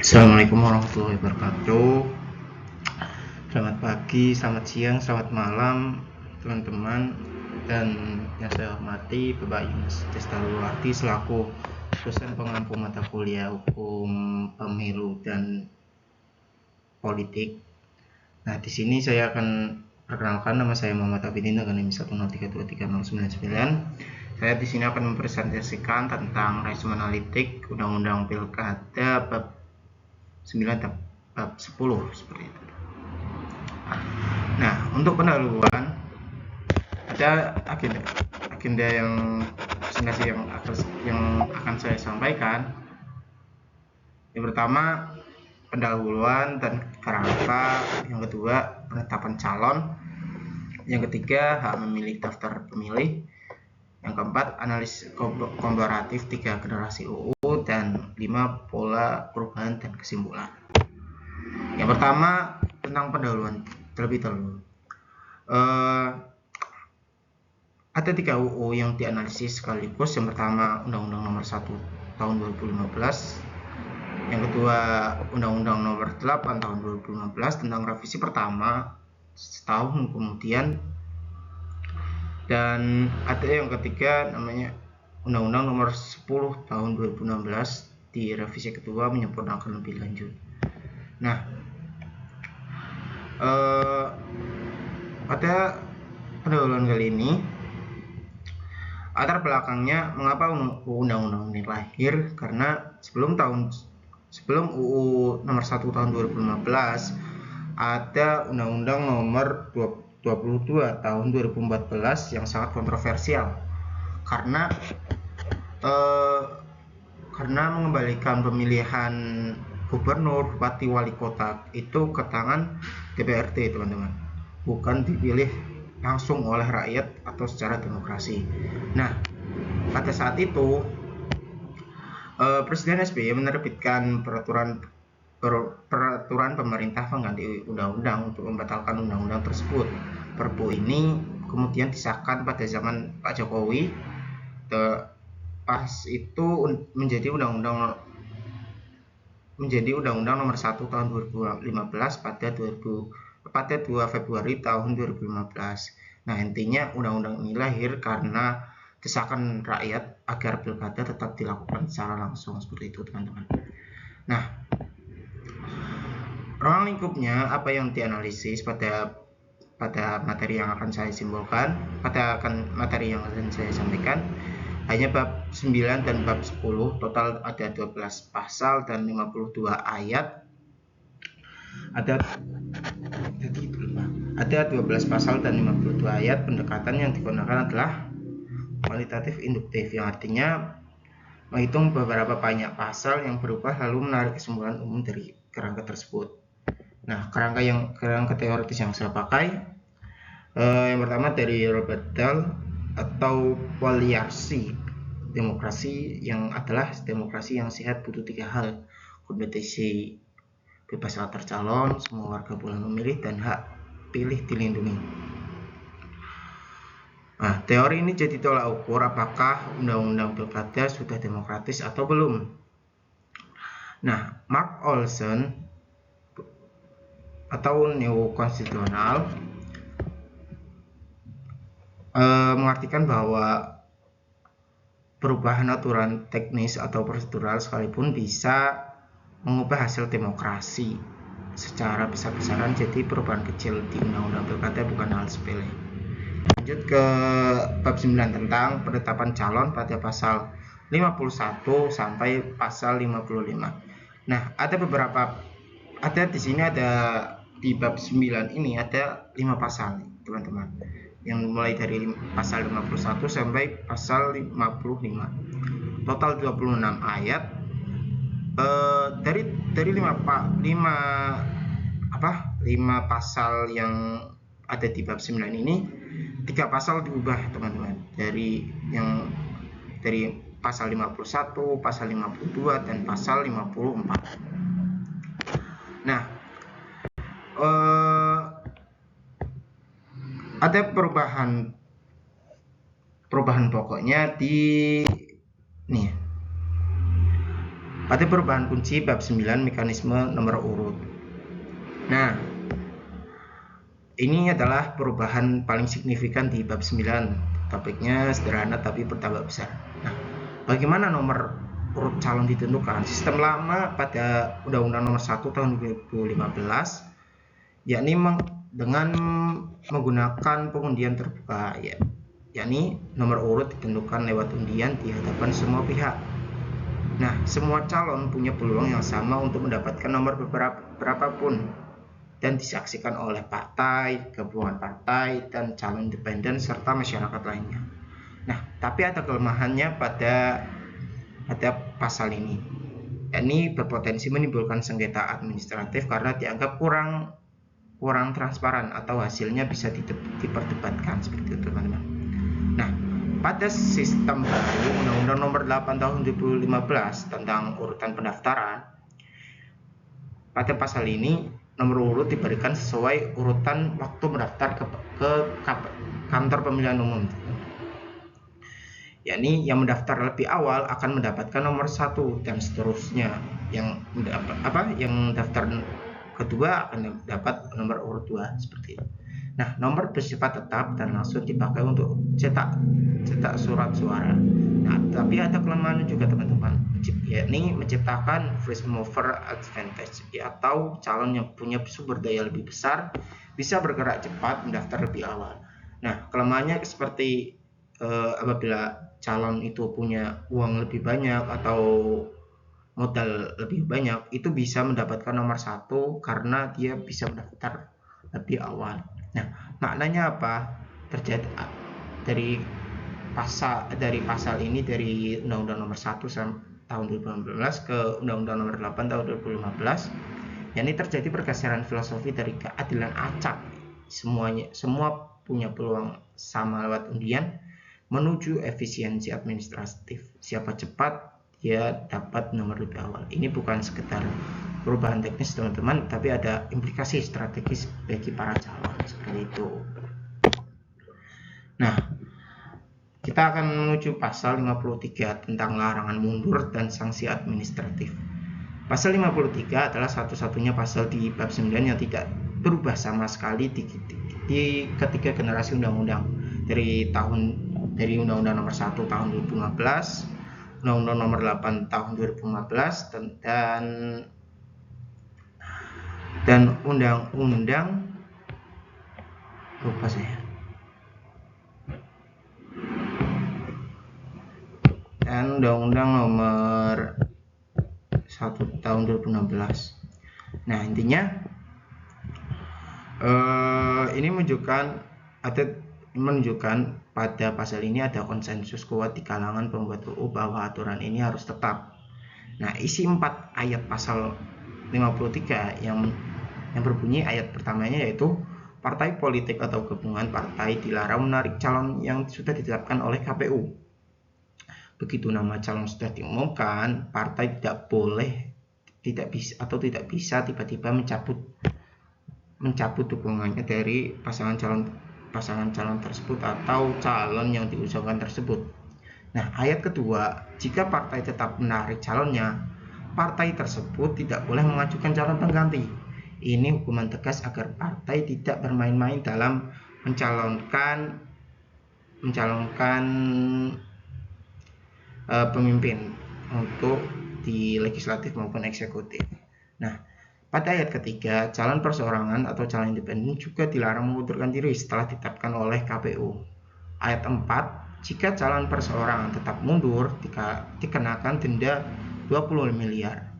Assalamualaikum warahmatullahi wabarakatuh. Selamat pagi, selamat siang, selamat malam teman-teman. Dan yang saya hormati Bapak Yunus Destaluarti selaku dosen pengampu mata kuliah Hukum Pemilu dan Politik. Nah, di sini saya akan perkenalkan, nama saya Muhammad Abidin dengan NIM 103233099. Saya di sini akan mempresentasikan tentang resume analitik Undang-Undang Pilkada bab 9 dan bab 10 seperti itu. Nah, untuk pendahuluan ada agenda yang presentasi yang akan saya sampaikan. Yang pertama, pendahuluan dan kerangka. Yang kedua, penetapan calon. Yang ketiga, hak memilih daftar pemilih. Yang keempat, analisis komparatif 3 generasi UU. Dan 5, pola perubahan dan kesimpulan. Yang pertama, tentang pendahuluan terlebih dahulu. Ada 3 UU yang dianalisis sekaligus. Yang pertama, Undang-Undang Nomor 1 Tahun 2015. Yang kedua, Undang-Undang Nomor 8 Tahun 2015 tentang revisi pertama setahun kemudian. Dan ada yang ketiga namanya Undang-Undang Nomor 10 Tahun 2016 di revisi kedua menyempurnakan lebih lanjut. Nah, pada pendahuluan kali ini, latar belakangnya mengapa undang-undang ini lahir, karena sebelum UU Nomor 1 Tahun 2015 ada Undang-Undang Nomor 22 Tahun 2014 yang sangat kontroversial karena mengembalikan pemilihan gubernur, bupati, wali kota itu ke tangan DPRD, teman-teman, bukan dipilih langsung oleh rakyat atau secara demokrasi. Nah, pada saat itu Presiden SBY menerbitkan peraturan pemerintah pengganti undang-undang untuk membatalkan undang-undang tersebut. Perpu ini kemudian disahkan pada zaman Pak Jokowi. Pas itu menjadi undang-undang Nomor 1 Tahun 2015 pada 2 Februari tahun 2015. Nah, intinya undang-undang ini lahir karena desakan rakyat agar pilkada tetap dilakukan secara langsung, seperti itu, teman-teman. Nah, ruang lingkupnya apa yang dianalisis pada materi yang akan saya simpulkan, materi yang akan saya sampaikan hanya bab 9 dan bab 10, total ada 12 pasal dan 52 ayat. Ada 12 pasal dan 52 ayat. Pendekatan yang digunakan adalah kualitatif induktif, yang artinya menghitung beberapa banyak pasal yang berubah lalu menarik kesimpulan umum dari kerangka tersebut. Nah, kerangka teoritis yang saya pakai yang pertama dari Robert Dahl atau kualiasi demokrasi, yang adalah demokrasi yang sehat butuh 3 hal: kompetisi, bebas antar calon, semua warga boleh memilih, dan hak pilih dilindungi. Nah, teori ini jadi tolak ukur apakah undang-undang pilkada sudah demokratis atau belum. Nah, Mark Olson atau neokonstitusional mengartikan bahwa perubahan aturan teknis atau prosedural sekalipun bisa mengubah hasil demokrasi secara besar-besaran. Jadi perubahan kecil di undang-undang pilkada bukan hal sepele. Lanjut ke bab 9 tentang penetapan calon pada pasal 51 sampai pasal 55. Nah, di sini ada di bab 9 ini ada 5 pasal, teman-teman, yang mulai dari pasal 51 sampai pasal 55. Total 26 ayat. Dari 5 pasal yang ada di bab 9 ini, 3 pasal diubah, teman-teman. Dari pasal 51, pasal 52 dan pasal 54. Nah, ada perubahan pokoknya di Pada perubahan kunci bab 9 mekanisme nomor urut. Nah, ini adalah perubahan paling signifikan di bab 9. Topiknya sederhana tapi bertambah besar. Nah, bagaimana nomor urut calon ditentukan? Sistem lama pada Undang-Undang Nomor 1 Tahun 2015, yakni dengan menggunakan pengundian terbuka, yakni nomor urut ditentukan lewat undian di hadapan semua pihak. Nah, semua calon punya peluang yang sama untuk mendapatkan nomor berapapun dan disaksikan oleh partai, gabungan partai, dan calon independen serta masyarakat lainnya. Nah, tapi ada kelemahannya pada pasal ini. Yakni berpotensi menimbulkan sengketa administratif karena dianggap kurang transparan atau hasilnya bisa diperdebatkan seperti itu, teman-teman. Nah, pada sistem baru Undang-Undang Nomor 8 Tahun 2015 tentang urutan pendaftaran, pada pasal ini nomor urut diberikan sesuai urutan waktu mendaftar ke kantor pemilihan umum. Yakni yang mendaftar lebih awal akan mendapatkan nomor 1 dan seterusnya. Yang daftar kedua akan dapat nomor urut 2 seperti itu. Nah, nomor bersifat tetap dan langsung dipakai untuk cetak surat suara. Nah, tapi ada kelemahan juga, teman-teman, yakni menciptakan first mover advantage, atau calon yang punya sumber daya lebih besar bisa bergerak cepat mendaftar lebih awal. Nah, kelemahannya seperti apabila calon itu punya uang lebih banyak atau modal lebih banyak, itu bisa mendapatkan nomor 1 karena dia bisa mendaftar lebih awal. Nah, maknanya apa? Terjadi dari pasal ini, dari Undang-Undang Nomor 1 tahun 2015 ke Undang-Undang Nomor 8 tahun 2015, yakni terjadi pergeseran filosofi dari keadilan acak, semua punya peluang sama lewat undian, menuju efisiensi administratif. Siapa cepat, dia dapat nomor lebih awal. Ini bukan sekedar perubahan teknis, teman-teman, tapi ada implikasi strategis bagi para calon seperti itu. Nah, kita akan menuju pasal 53 tentang larangan mundur dan sanksi administratif. Pasal 53 adalah satu-satunya pasal di bab 9 yang tidak berubah sama sekali di ketiga generasi undang-undang dari Undang-Undang Nomor 1 Tahun 2015, Undang-Undang Nomor 8 Tahun 2015, dan Undang-Undang dan Undang-Undang Nomor 1 Tahun 2016. Nah, intinya ini menunjukkan pada pasal ini ada konsensus kuat di kalangan pembuat UU bahwa aturan ini harus tetap. Nah, isi 4 ayat pasal 53 yang berbunyi, ayat pertamanya yaitu partai politik atau gabungan partai dilarang menarik calon yang sudah ditetapkan oleh KPU. Begitu nama calon sudah diumumkan, partai tidak bisa tiba-tiba mencabut dukungannya dari pasangan calon tersebut atau calon yang diusulkan tersebut. Nah, ayat kedua, jika partai tetap menarik calonnya, partai tersebut tidak boleh mengajukan calon pengganti. Ini hukuman tegas agar partai tidak bermain-main dalam mencalonkan pemimpin untuk di legislatif maupun eksekutif. Nah, pada ayat ketiga, calon perseorangan atau calon independen juga dilarang mengundurkan diri setelah ditetapkan oleh KPU. Ayat 4, jika calon perseorangan tetap mundur, dikenakan denda 20 miliar.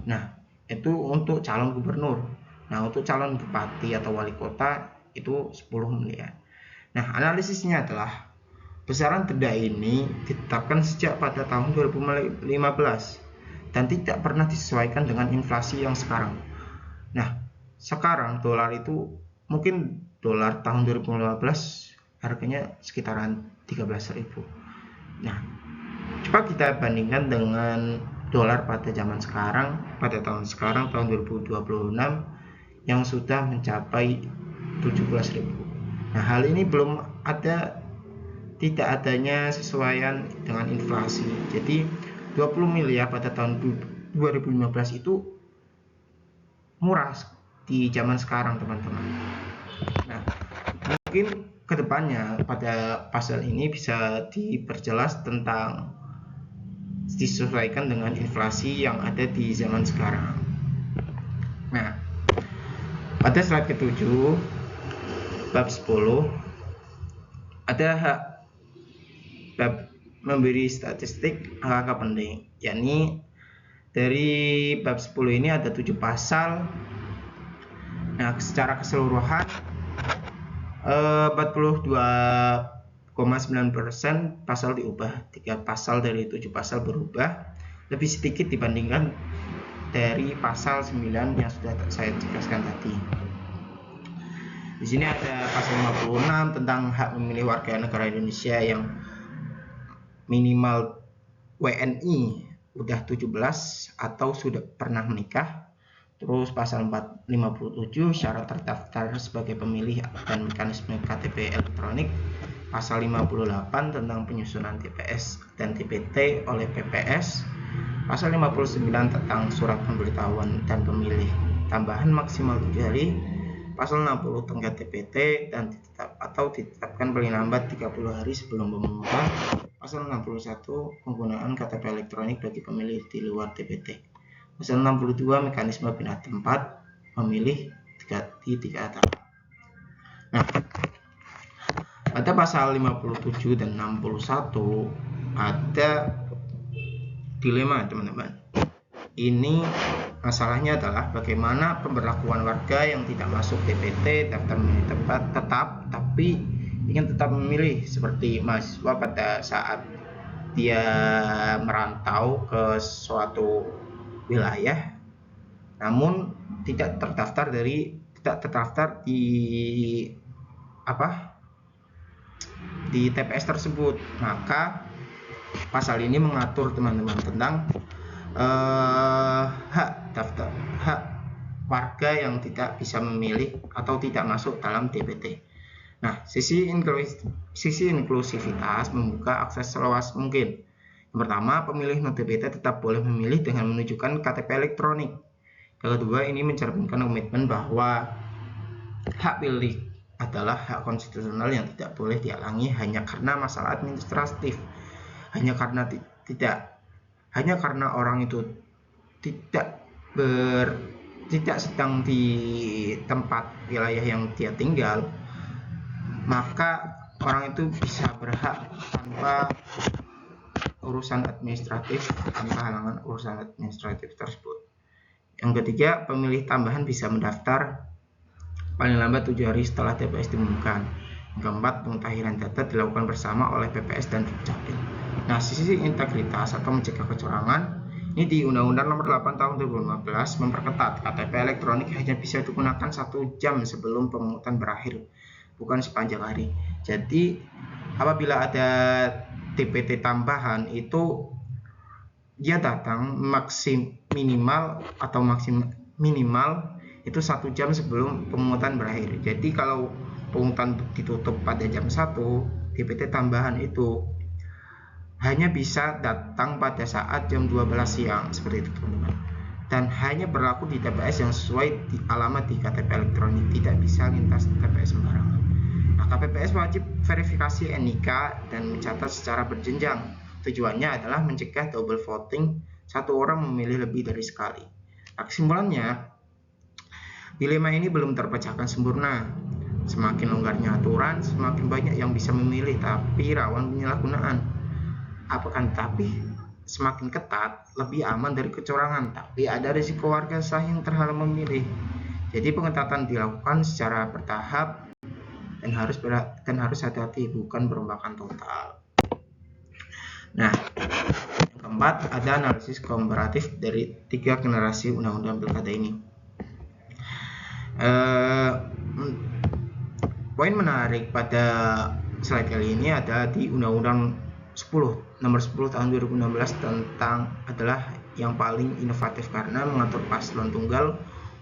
Nah, itu untuk calon gubernur. Nah, untuk calon bupati atau wali kota itu 10 miliar. Nah, analisisnya adalah besaran denda ini ditetapkan sejak pada tahun 2015 dan tidak pernah disesuaikan dengan inflasi yang sekarang. Nah, sekarang dolar itu, mungkin dolar tahun 2015 harganya sekitaran 13.000. Nah, coba kita bandingkan dengan dolar pada zaman sekarang, pada tahun sekarang, tahun 2026, yang sudah mencapai 17.000. Nah, hal ini tidak adanya sesuaian dengan inflasi. Jadi 20 miliar pada tahun 2015 itu murah di zaman sekarang, teman-teman. Nah, mungkin kedepannya pada pasal ini bisa diperjelas tentang disesuaikan dengan inflasi yang ada di zaman sekarang. Nah, pada slide ke-7 bab 10 ada hak bab memberi statistik angka penting, yakni dari bab 10 ini ada 7 pasal. Nah, secara keseluruhan 42,9% pasal diubah, 3 pasal dari 7 pasal berubah, lebih sedikit dibandingkan dari pasal 9 yang sudah saya jelaskan tadi. Di sini ada pasal 56 tentang hak memilih warga negara Indonesia yang minimal WNI udah 17 atau sudah pernah menikah. Terus pasal 457 syarat terdaftar sebagai pemilih dan mekanisme KTP elektronik. Pasal 58 tentang penyusunan TPS dan TPT oleh PPS. Pasal 59 tentang surat pemberitahuan dan pemilih tambahan maksimal 7 hari. Pasal 60 tenggat TPT dan ditetapkan paling lambat 30 hari sebelum pemungutan. Pasal 61 penggunaan KTP elektronik bagi pemilih di luar TPT. Pasal 62 mekanisme pindah tempat memilih di 3 tahap. Nah, pada pasal 57 dan 61 ada dilema, teman-teman. Ini masalahnya adalah bagaimana pemberlakuan warga yang tidak masuk TPT daftar memilih tempat tetap tapi ingin tetap memilih, seperti mahasiswa pada saat dia merantau ke suatu wilayah namun tidak terdaftar di TPS tersebut. Maka pasal ini mengatur, teman-teman, tentang hak warga yang tidak bisa memilih atau tidak masuk dalam TPT. Nah, sisi inklusivitas membuka akses seluas mungkin. Yang pertama, pemilih non TPT tetap boleh memilih dengan menunjukkan KTP elektronik. Yang kedua, ini mencerminkan komitmen bahwa hak pilih adalah hak konstitusional yang tidak boleh dihalangi hanya karena masalah administratif, hanya karena orang itu tidak sedang di tempat wilayah yang dia tinggal, maka orang itu bisa berhak tanpa halangan urusan administratif tersebut. Yang ketiga, pemilih tambahan bisa mendaftar paling lambat 7 hari setelah TPS diumumkan. Yang keempat, pemutahiran data dilakukan bersama oleh PPS dan Dukcapil. Nah, sisi integritas atau mencegah kecurangan ini di Undang-Undang Nomor 8 Tahun 2015 memperketat KTP elektronik hanya bisa digunakan 1 jam sebelum pemungutan berakhir, bukan sepanjang hari. Jadi apabila ada TPT tambahan itu dia datang minimal itu 1 jam sebelum pemungutan berakhir. Jadi kalau pemungutan ditutup pada jam 1, TPT tambahan itu hanya bisa datang pada saat jam 12 siang, seperti itu, teman-teman. Dan hanya berlaku di TPS yang sesuai di alamat di KTP elektronik, tidak bisa lintas TPS sembarangan. Nah, KPPS wajib verifikasi NIK dan mencatat secara berjenjang. Tujuannya adalah mencegah double voting, satu orang memilih lebih dari sekali. Nah, kesimpulannya, dilema ini belum terpecahkan sempurna. Semakin longgarnya aturan, semakin banyak yang bisa memilih, tapi rawan penyalahgunaan. Tapi semakin ketat, lebih aman dari kecurangan, tapi ada risiko warga sah yang terhalang memilih. Jadi pengetatan dilakukan secara bertahap dan harus hati-hati, bukan perombakan total. Nah, yang keempat, ada analisis komparatif dari 3 generasi undang-undang pilkada ini. Poin menarik pada slide kali ini ada di Undang-Undang Nomor 10 Tahun 2016 adalah yang paling inovatif karena mengatur paslon tunggal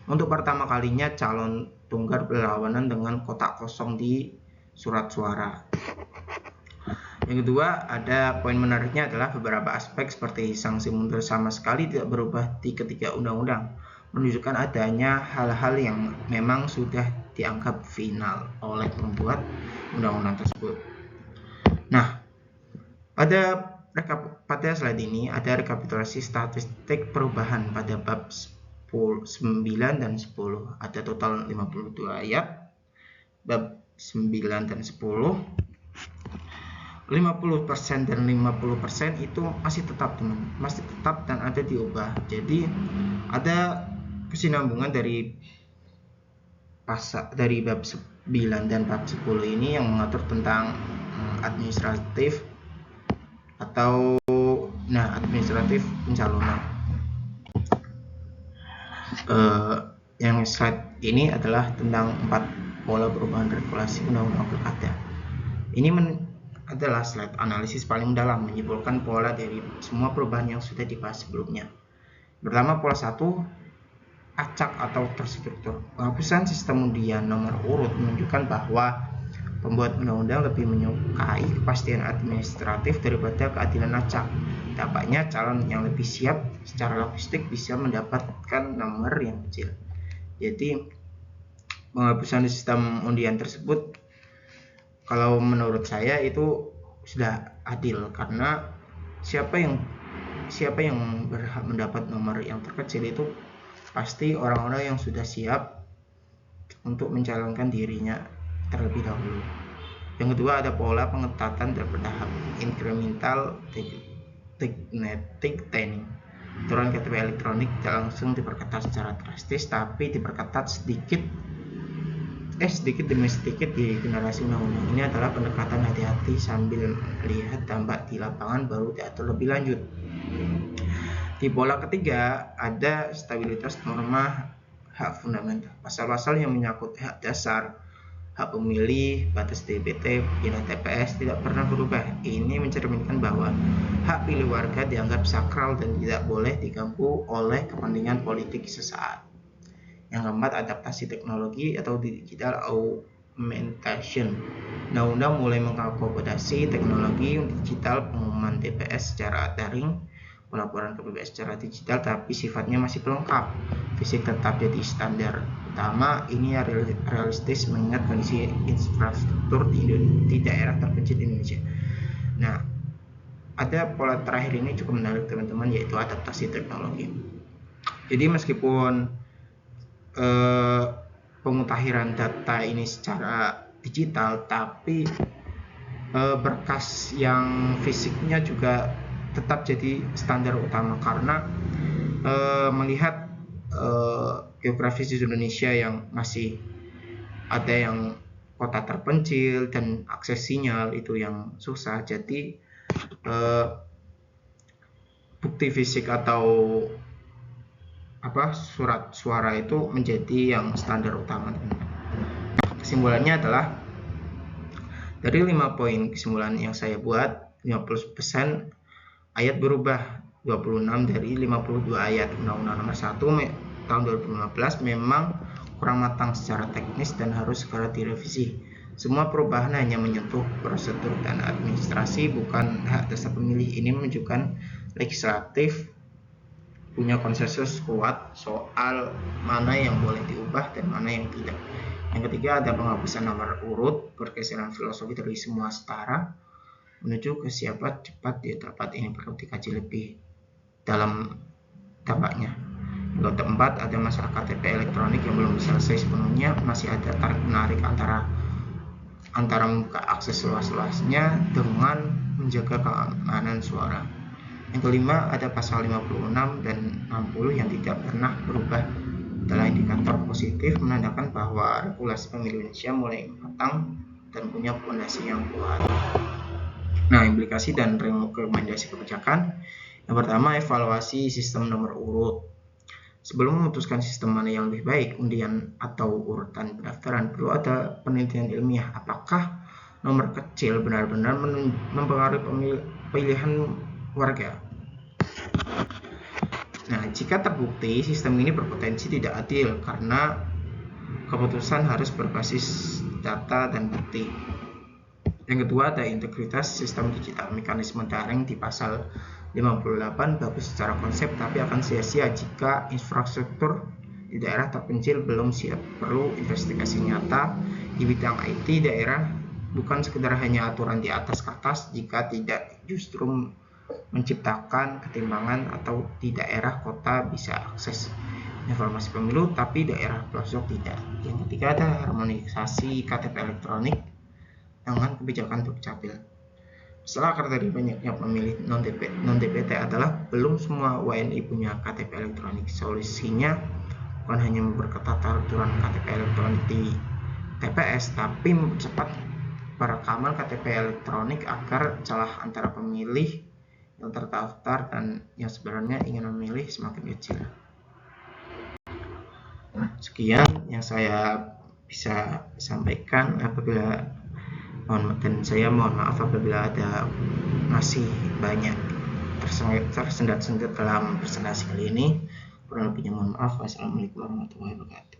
untuk pertama kalinya calon tunggal berlawanan dengan kotak kosong di surat suara. Yang kedua, ada poin menariknya adalah beberapa aspek seperti sanksi mundur sama sekali tidak berubah di ketiga undang-undang, menunjukkan adanya hal-hal yang memang sudah dianggap final oleh pembuat undang-undang tersebut. Nah, pada slide ini ada rekapitulasi statistik perubahan pada bab 9 dan 10. Ada total 52 ayat. Bab 9 dan 10, 50% dan 50% itu masih tetap, teman, masih tetap dan ada diubah. Jadi ada kesinambungan dari bab 9 dan bab 10 ini yang mengatur tentang administratif atau administratif pencalonan. Yang slide ini adalah tentang 4 pola perubahan regulasi undang-undang pilkada. Ini adalah slide analisis paling mendalam, menyimpulkan pola dari semua perubahan yang sudah dibahas sebelumnya. Pertama, pola 1, acak atau terstruktur. Penghapusan sistem undian nomor urut menunjukkan bahwa pembuat undang-undang lebih menyukai kepastian administratif daripada keadilan acak. Dampaknya calon yang lebih siap secara logistik bisa mendapatkan nomor yang kecil. Jadi penghapusan sistem undian tersebut kalau menurut saya itu sudah adil, karena siapa yang berhak mendapat nomor yang terkecil itu pasti orang-orang yang sudah siap untuk mencalonkan dirinya terlebih dahulu. Yang kedua, ada pola pengetatan dan bertahap, incremental tightening. Aturan KTP elektronik tidak langsung diperketat secara drastis, tapi diperketat sedikit demi sedikit di generasi undang-undang. Ini adalah pendekatan hati-hati sambil melihat dampak di lapangan baru diatur lebih lanjut. Di pola ketiga ada stabilitas norma hak fundamental. Pasal-pasal yang menyangkut hak dasar, hak pemilih, batas DPT, pindah TPS tidak pernah berubah. Ini mencerminkan bahwa hak pilih warga dianggap sakral dan tidak boleh diganggu oleh kepentingan politik sesaat. Yang keempat, adaptasi teknologi atau digital augmentation. Undang-undang mulai mengakomodasi teknologi digital, pengumuman TPS secara daring, pelaporan ke BPS secara digital, tapi sifatnya masih pelengkap. Fisik tetap jadi standar utama. Ini realistis mengingat kondisi infrastruktur di daerah terpencil di Indonesia. Nah, ada pola terakhir ini cukup menarik teman-teman, yaitu adaptasi teknologi. Jadi meskipun pemutahiran data ini secara digital, tapi berkas yang fisiknya juga tetap jadi standar utama, karena melihat geografis di Indonesia yang masih ada yang kota terpencil dan akses sinyal itu yang susah, jadi bukti fisik atau surat suara itu menjadi yang standar utama. Kesimpulannya adalah dari 5 poin kesimpulan yang saya buat, 50% ayat berubah, 26 dari 52 ayat. Undang-Undang Nomor 1 tahun 2015 memang kurang matang secara teknis dan harus segera direvisi. Semua perubahan hanya menyentuh prosedur dan administrasi, bukan hak dasar pemilih. Ini menunjukkan legislatif punya konsensus kuat soal mana yang boleh diubah dan mana yang tidak. Yang ketiga, ada penghapusan nomor urut, pergeseran filosofi dari semua setara menuju ke siapa cepat di tempat. Ini perlu dikaji lebih dalam dampaknya. Yang keempat, ada masalah KTP elektronik yang belum selesai sepenuhnya, masih ada tarik menarik antara membuka akses luas-luasnya dengan menjaga keamanan suara. Yang kelima, ada pasal 56 dan 60 yang tidak pernah berubah, adalah indikator positif menandakan bahwa regulasi pemilu Indonesia mulai matang dan punya fondasi yang kuat. Nah, implikasi dan rekomendasi kebijakan. Yang pertama, evaluasi sistem nomor urut. Sebelum memutuskan sistem mana yang lebih baik, undian atau urutan pendaftaran, perlu ada penelitian ilmiah. Apakah nomor kecil benar-benar mempengaruhi pilihan warga? Nah, jika terbukti sistem ini berpotensi tidak adil karena keputusan harus berbasis data dan bukti. Yang kedua, ada integritas sistem digital. Mekanisme daring di pasal 58 bagus secara konsep, tapi akan sia-sia jika infrastruktur di daerah terpencil belum siap. Perlu investigasi nyata di bidang IT daerah, bukan sekedar hanya aturan di atas kertas, jika tidak justru menciptakan ketimpangan atau di daerah kota bisa akses informasi pemilu tapi daerah pelosok tidak. Yang ketiga, ada harmonisasi KTP elektronik dengan kebijakan Dukcapil. Setelah akar dari banyaknya pemilih non-DPT adalah belum semua WNI punya KTP elektronik. Solusinya bukan hanya memperketat aturan KTP elektronik di TPS, tapi mempercepat perekaman KTP elektronik agar celah antara pemilih yang terdaftar dan yang sebenarnya ingin memilih semakin kecil. Sekian yang saya bisa sampaikan. Dan saya mohon maaf apabila ada masih banyak tersendat-sendat dalam presentasi kali ini. Kurang lebihnya mohon maaf. Wassalamualaikum warahmatullahi wabarakatuh.